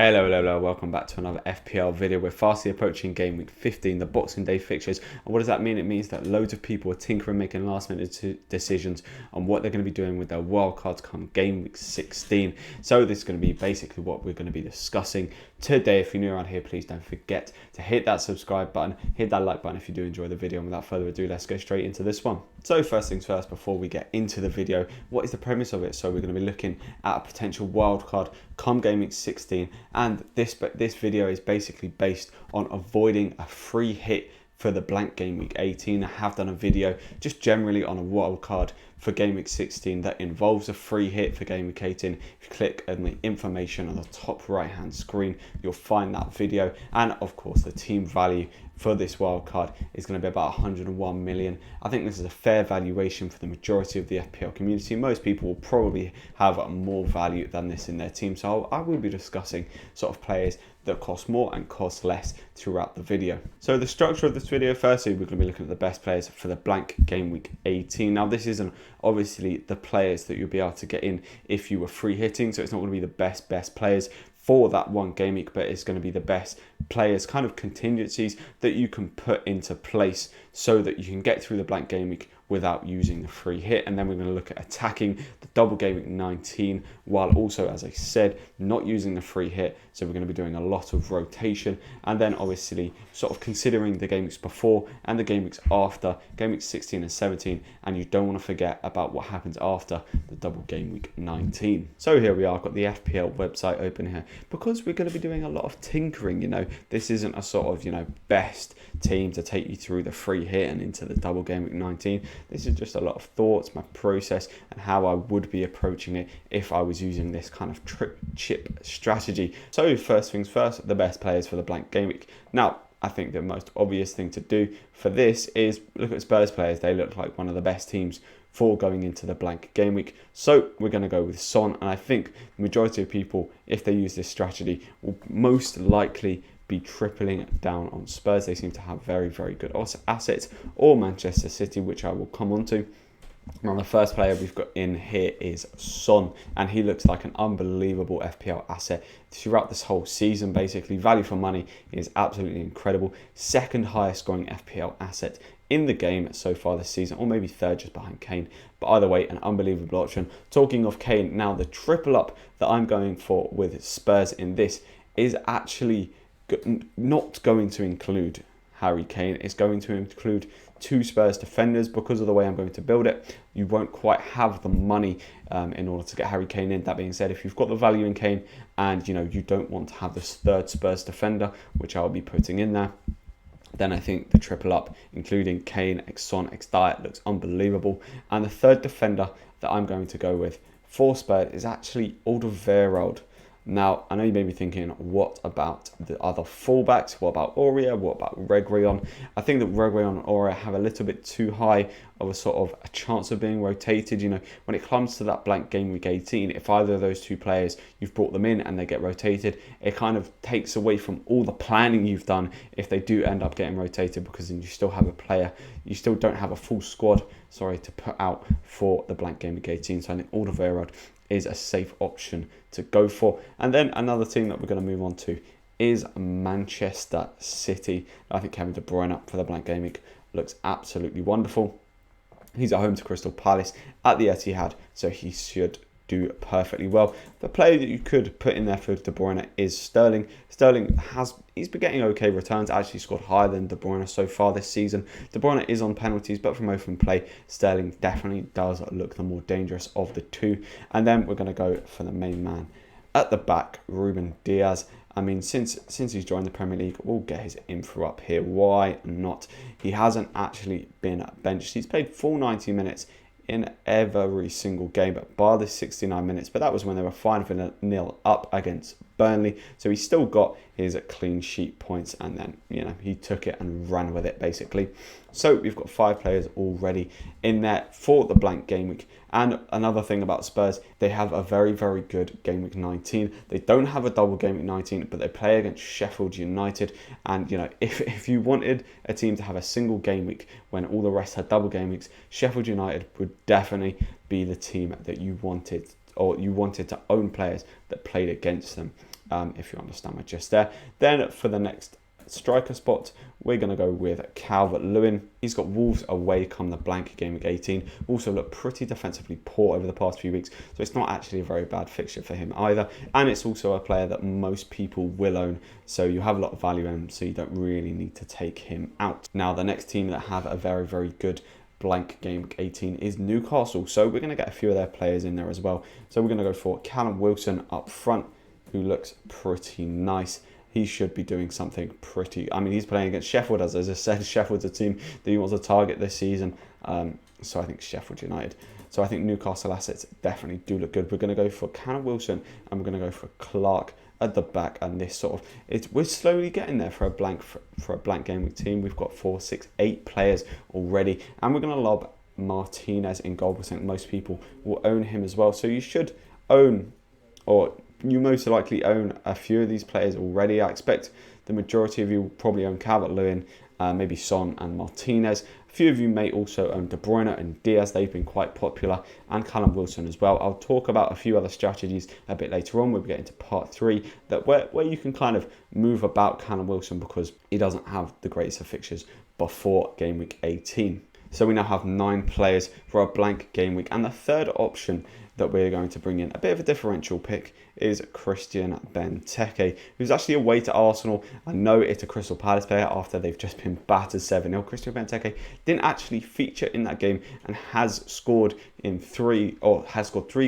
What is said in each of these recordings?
Hello, welcome back to another FPL video. We're fastly approaching game week 15, the Boxing Day fixtures. And what does that mean? It means that loads of people are tinkering, making last minute decisions on what they're going to be doing with their wildcards come game week 16. So this is going to be basically what we're going to be discussing today. If you're new around here, please don't forget to hit that subscribe button, hit that like button if you do enjoy the video. And without further ado, let's go straight into this one. So first things first, before we get into the video, what is the premise of it? So we're going to be looking at a potential wildcard come game week 16, and this video is basically based on avoiding a free hit for the blank game week 18. I have done a video just generally on a wildcard for game week 16 that involves a free hit for game week 18. If you click on the information on the top right hand screen, you'll find that video, and of course the team value for this wildcard is going to be about 101 million. I think this is a fair valuation for the majority of the FPL community. Most people will probably have more value than this in their team, so I will be discussing sort of players that cost more and cost less throughout the video. So the structure of this video, firstly, we're going to be looking at the best players for the blank game week 18. Now this isn't obviously the players that you'll be able to get in if you were free hitting, so it's not going to be the best players for that one game week, but it's going to be the best players, kind of contingencies that you can put into place so that you can get through the blank game week without using the free hit. And then we're going to look at attacking the double game week 19 while also, as I said, not using the free hit. So we're going to be doing a lot of rotation, and then obviously sort of considering the game weeks before and the game weeks after game week 16 and 17, and you don't want to forget about what happens after the double game week 19. So here we are, I've got the FPL website open here because we're going to be doing a lot of tinkering. This isn't a sort of best team to take you through the free hit and into the double game week 19. This is just a lot of thoughts, my process, and how I would be approaching it if I was using this kind of chip strategy. So first things first, the best players for the blank game week. Now, I think the most obvious thing to do for this is look at Spurs players. They look like one of the best teams for going into the blank game week. So we're going to go with Son, and I think the majority of people, if they use this strategy, will most likely be tripling down on Spurs. They seem to have very good assets, or Manchester City, which I will come on to. Now, the first player we've got in here is Son, and he looks like an unbelievable FPL asset throughout this whole season. Basically, value for money is absolutely incredible. Second highest scoring FPL asset in the game so far this season, or maybe third just behind Kane. But either way, an unbelievable option. Talking of Kane, now the triple up that I'm going for with Spurs in this is actually not going to include Harry Kane. It's going to include two Spurs defenders. Because of the way I'm going to build it, you won't quite have the money in order to get Harry Kane in. That being said, if you've got the value in Kane and you don't want to have this third Spurs defender, which I'll be putting in there, then I think the triple up, including Kane, Son, Diet, looks unbelievable. And the third defender that I'm going to go with for Spurs is actually Alderweireld. Now, I know you may be thinking, what about the other fullbacks? What about Aurier? What about Reguilon? I think that Reguilon and Aurier have a little bit too high of a sort of a chance of being rotated. When it comes to that blank game week 18, if either of those two players, you've brought them in and they get rotated, it kind of takes away from all the planning you've done if they do end up getting rotated, because then you still have a player, you still don't have a full squad, to put out for the blank game week 18. So I think Alderweireld is a safe option to go for. And then another team that we're going to move on to is Manchester City. I think Kevin De Bruyne up for the blank game week looks absolutely wonderful. He's at home to Crystal Palace at the Etihad, so he should do perfectly well. The player that you could put in there for De Bruyne is Sterling. He's been getting okay returns, actually scored higher than De Bruyne so far this season. De Bruyne is on penalties, but from open play, Sterling definitely does look the more dangerous of the two. And then we're going to go for the main man at the back, Ruben Diaz. I mean, since he's joined the Premier League, we'll get his info up here. Why not? He hasn't actually been benched. He's played full 90 minutes in every single game, but bar the 69 minutes. But that was when they were 5-0 up against Burnley. So he still got his clean sheet points, and then he took it and ran with it basically. So we've got 5 players already in there for the blank game week. And another thing about Spurs, they have a very good game week 19. They don't have a double game week 19, but they play against Sheffield United. And if you wanted a team to have a single game week when all the rest had double game weeks, Sheffield United would definitely be the team that you wanted, or you wanted to own players that played against them. if you understand my gist there. Then for the next striker spot, we're going to go with Calvert-Lewin. He's got Wolves away come the blank game week 18. Also looked pretty defensively poor over the past few weeks, so it's not actually a very bad fixture for him either. And it's also a player that most people will own, so you have a lot of value in him, so you don't really need to take him out. Now, the next team that have a very, very good blank game week 18 is Newcastle, so we're going to get a few of their players in there as well. So we're going to go for Callum Wilson up front, who looks pretty nice. He should be doing something pretty... I mean, he's playing against Sheffield, as I said. Sheffield's a team that he wants to target this season. So I think Sheffield United. So I think Newcastle assets definitely do look good. We're going to go for Callum Wilson and we're going to go for Clark at the back. And this sort of... we're slowly getting there for a blank game week team. We've got 4, 6, 8 players already. And we're going to lob Martinez in goal. I think most people will own him as well. So you should own... or you most likely own a few of these players already. I expect the majority of you will probably own Calvert-Lewin, maybe Son and Martinez. A few of you may also own De Bruyne and Diaz. They've been quite popular, and Callum Wilson as well. I'll talk about a few other strategies a bit later on. We'll get into part 3 that where you can kind of move about Callum Wilson because he doesn't have the greatest of fixtures before game week 18. So we now have 9 players for a blank game week, and the third option that we're going to bring in, a bit of a differential pick, is Christian Benteke, who's actually away to Arsenal. I know it's a Crystal Palace player after they've just been battered 7-0. Christian Benteke didn't actually feature in that game and has scored 3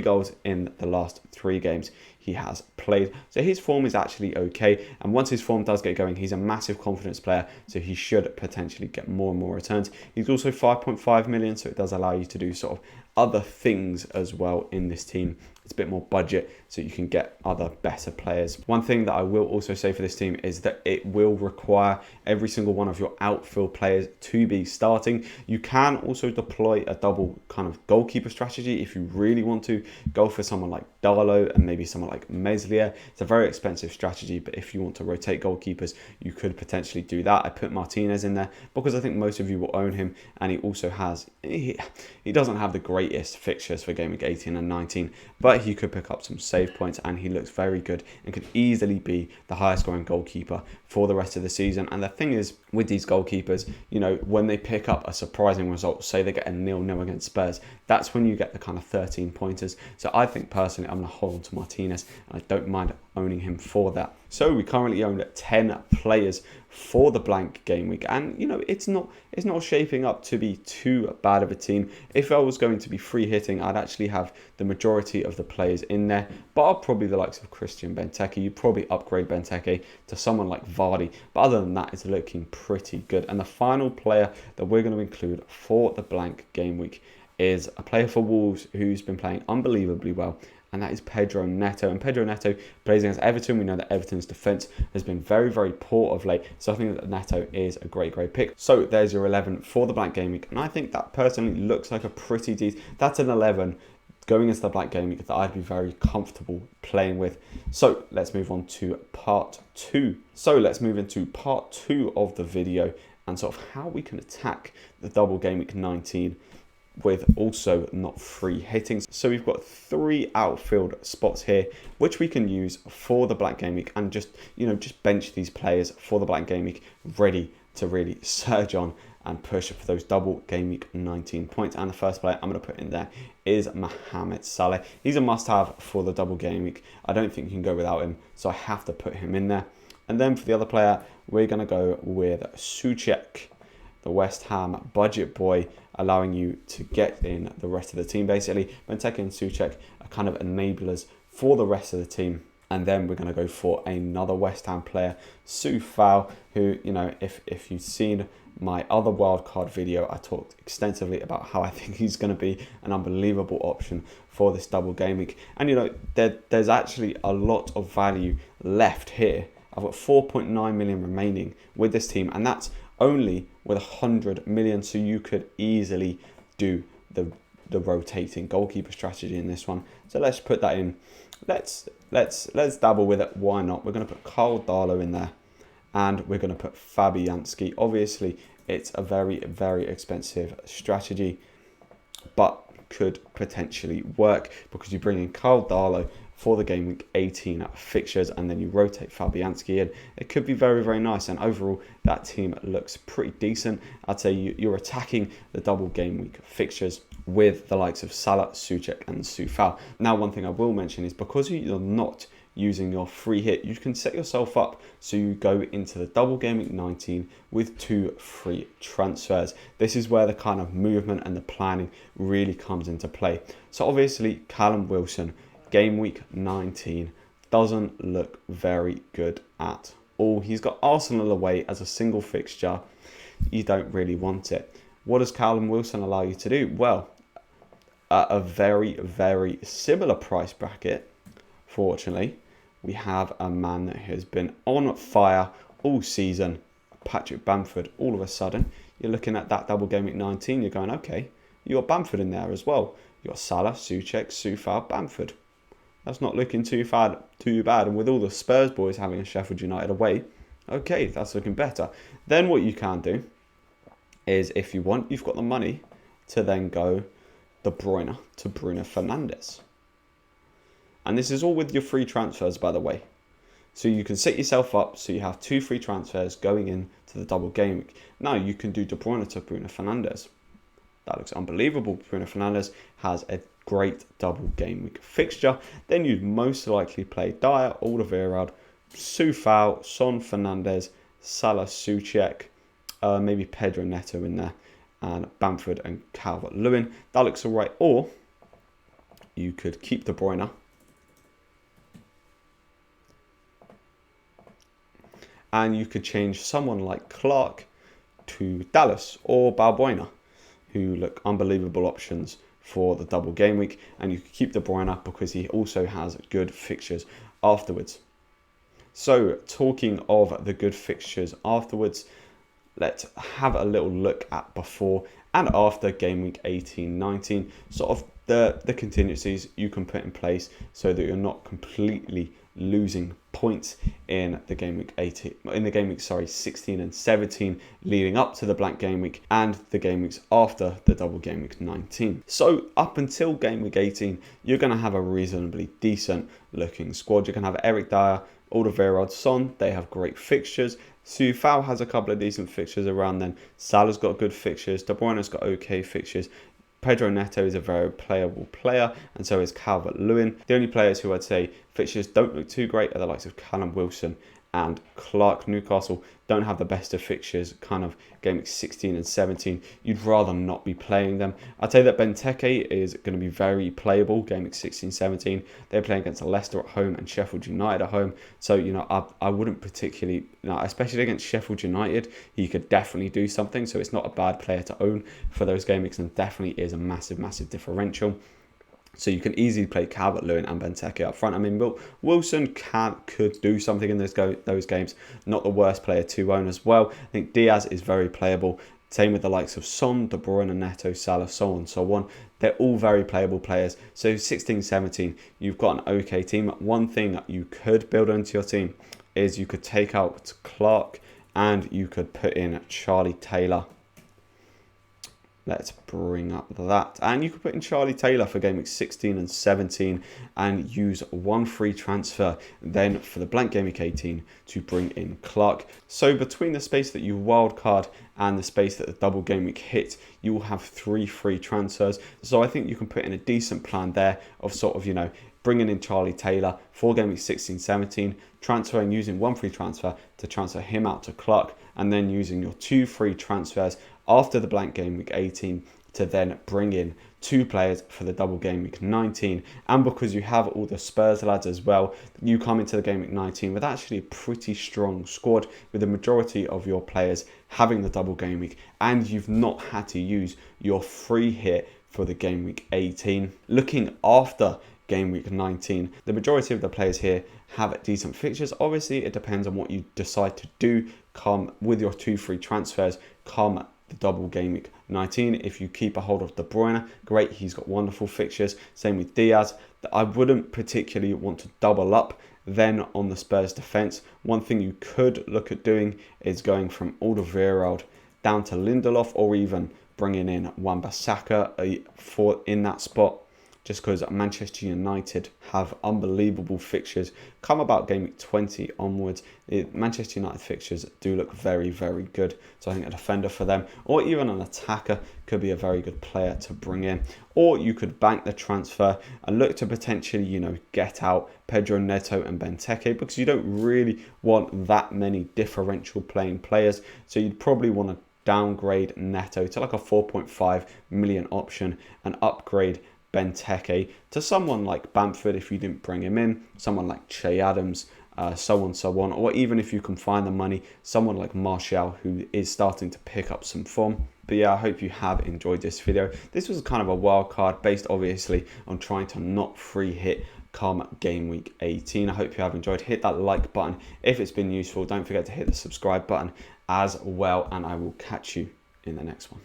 goals in the last 3 games he has played. So his form is actually okay, and once his form does get going, he's a massive confidence player, so he should potentially get more and more returns. He's also 5.5 million, so it does allow you to do sort of other things as well in this team. It's a bit more budget, so you can get other better players. One thing that I will also say for this team is that it will require every single one of your outfield players to be starting. You can also deploy a double kind of goalkeeper strategy if you really want to go for someone like Darlow and maybe someone like Meslier. It's a very expensive strategy, but if you want to rotate goalkeepers, you could potentially do that. I put Martinez in there because I think most of you will own him, and he also has, he doesn't have the greatest fixtures for game week 18 and 19, but he could pick up some save points, and he looks very good and could easily be the highest scoring goalkeeper for the rest of the season. And the thing is, with these goalkeepers, you know, when they pick up a surprising result, say they get a 0-0 against Spurs, that's when you get the kind of 13 pointers. So I think personally, I'm going to hold on to Martinez, and I don't mind owning him for that. So we currently own 10 players for the blank game week, and you know, it's not shaping up to be too bad of a team. If I was going to be free hitting, I'd actually have the majority of the players in there, bar probably the likes of Christian Benteke. You'd probably upgrade Benteke to someone like Vardy, but other than that, it's looking pretty good. And the final player that we're going to include for the blank game week is a player for Wolves who's been playing unbelievably well, and that is Pedro Neto. And Pedro Neto plays against Everton. We know that Everton's defence has been very, very poor of late, so I think that Neto is a great pick. So there's your 11 for the blank game week, and I think that personally looks like a pretty decent... That's an 11 going into the blank game week that I'd be very comfortable playing with. So let's move on to part 2. So let's move into part 2 of the video and sort of how we can attack the double game week 19 with also not free hitting. So we've got 3 outfield spots here which we can use for the blank game week, and just bench these players for the blank game week, ready to really surge on and push for those double game week 19 points. And the first player I'm going to put in there is Mohamed Salah. He's a must-have for the double game week. I don't think you can go without him, so I have to put him in there. And then for the other player, we're going to go with Souček, the West Ham budget boy, allowing you to get in the rest of the team. Basically, Benteke and Souček are kind of enablers for the rest of the team. And then we're going to go for another West Ham player, Soufal, who, you know, if you've seen my other wildcard video, I talked extensively about how I think he's going to be an unbelievable option for this double game week. And, you know, there's actually a lot of value left here. I've got 4.9 million remaining with this team, and that's only with 100 million. So you could easily do the rotating goalkeeper strategy in this one. So let's put that in. Let's dabble with it. Why not? We're going to put Karl Darlow in there, and we're going to put Fabianski. Obviously, it's a very, very expensive strategy, but could potentially work because you bring in Karl Darlow, for the game week 18 fixtures, and then you rotate Fabianski in. It could be very, very nice, and overall that team looks pretty decent. I'd say you're attacking the double game week fixtures with the likes of Salah, Souček and Coufal. Now, one thing I will mention is because you're not using your free hit, you can set yourself up so you go into the double game week 19 with 2 free transfers. This is where the kind of movement and the planning really comes into play. So obviously Callum Wilson, game week 19, doesn't look very good at all. He's got Arsenal away as a single fixture. You don't really want it. What does Callum Wilson allow you to do? Well, at a very, very similar price bracket, fortunately, we have a man that has been on fire all season, Patrick Bamford. All of a sudden, you're looking at that double game week 19, you're going, okay, you got Bamford in there as well. You got Salah, Souček, Coufal, Bamford. That's not looking too bad. And with all the Spurs boys having a Sheffield United away, okay, that's looking better. Then what you can do is, if you want, you've got the money to then go De Bruyne to Bruno Fernandes. And this is all with your free transfers, by the way. So you can set yourself up so you have 2 free transfers going into the double game week. Now you can do De Bruyne to Bruno Fernandes. That looks unbelievable. Bruno Fernandes has a great double game week fixture. Then you'd most likely play Dyer, Alderweireld, Coufal, Son, Fernandes, Salah, Souček, maybe Pedro Neto in there, and Bamford and Calvert-Lewin. That looks alright. Or you could keep De Bruyne and you could change someone like Clark to Dallas or Balbuena, who look unbelievable options for the double game week. And you could keep De Bruyne because he also has good fixtures afterwards. So talking of the good fixtures afterwards, let's have a little look at before and after game week 18-19, sort of the contingencies you can put in place so that you're not completely losing points in the game week 16 and 17 leading up to the blank game week and the game weeks after the double game week 19. So up until game week 18, you're going to have a reasonably decent looking squad. You can have Eric Dyer, Alderweireld, Son. They have great fixtures. Coufal has a couple of decent fixtures around then. Salah's got good fixtures. De Bruyne's got okay fixtures. Pedro Neto is a very playable player, and so is Calvert-Lewin. The only players who I'd say fixtures don't look too great are the likes of Callum Wilson and Clark. Newcastle don't have the best of fixtures, kind of game week 16 and 17. You'd rather not be playing them. I'd say that Benteke is going to be very playable game week 16, 17. They're playing against Leicester at home and Sheffield United at home. So, I wouldn't particularly, especially against Sheffield United, he could definitely do something. So it's not a bad player to own for those game weeks, and definitely is a massive, massive differential. So you can easily play Calvert-Lewin and Benteke up front. I mean, Wilson could do something in those games. Not the worst player to own as well. I think Diaz is very playable. Same with the likes of Son, De Bruyne, Neto, Salah, so on and so on. They're all very playable players. So 16, 17, you've got an okay team. One thing that you could build into your team is you could take out Clark and you could put in Charlie Taylor. Let's bring up that. And you could put in Charlie Taylor for game week 16 and 17 and use 1 free transfer then for the blank game week 18 to bring in Clark. So between the space that you wildcard and the space that the double game week hit, you will have 3 free transfers. So I think you can put in a decent plan there of sort of, bringing in Charlie Taylor for game week 16, 17, transferring using 1 free transfer to transfer him out to Clark, and then using your 2 free transfers after the blank game week 18 to then bring in 2 players for the double game week 19. And because you have all the Spurs lads as well, you come into the game week 19 with actually a pretty strong squad, with the majority of your players having the double game week, and you've not had to use your free hit for the game week 18. Looking after game week 19, the majority of the players here have decent fixtures. Obviously, it depends on what you decide to do come with your 2 free transfers come the double game week 19. If you keep a hold of De Bruyne, great, he's got wonderful fixtures. Same with Diaz. I wouldn't particularly want to double up then on the Spurs defence. One thing you could look at doing is going from Alderweireld down to Lindelof, or even bringing in Wan-Bissaka in that spot. just because Manchester United have unbelievable fixtures come about game week 20 onwards. Manchester United fixtures do look very, very good. So I think a defender for them, or even an attacker, could be a very good player to bring in. Or you could bank the transfer and look to potentially, get out Pedro Neto and Benteke, because you don't really want that many differential playing players. So you'd probably want to downgrade Neto to like a 4.5 million option and upgrade Benteke to someone like Bamford if you didn't bring him in, someone like Che Adams, so on, or even if you can find the money, someone like Martial, who is starting to pick up some form. But yeah, I hope you have enjoyed this video. This was kind of a wild card based obviously on trying to not free hit come game week 18. I hope you have enjoyed. Hit that like button if it's been useful. Don't forget to hit the subscribe button as well, and I will catch you in the next one.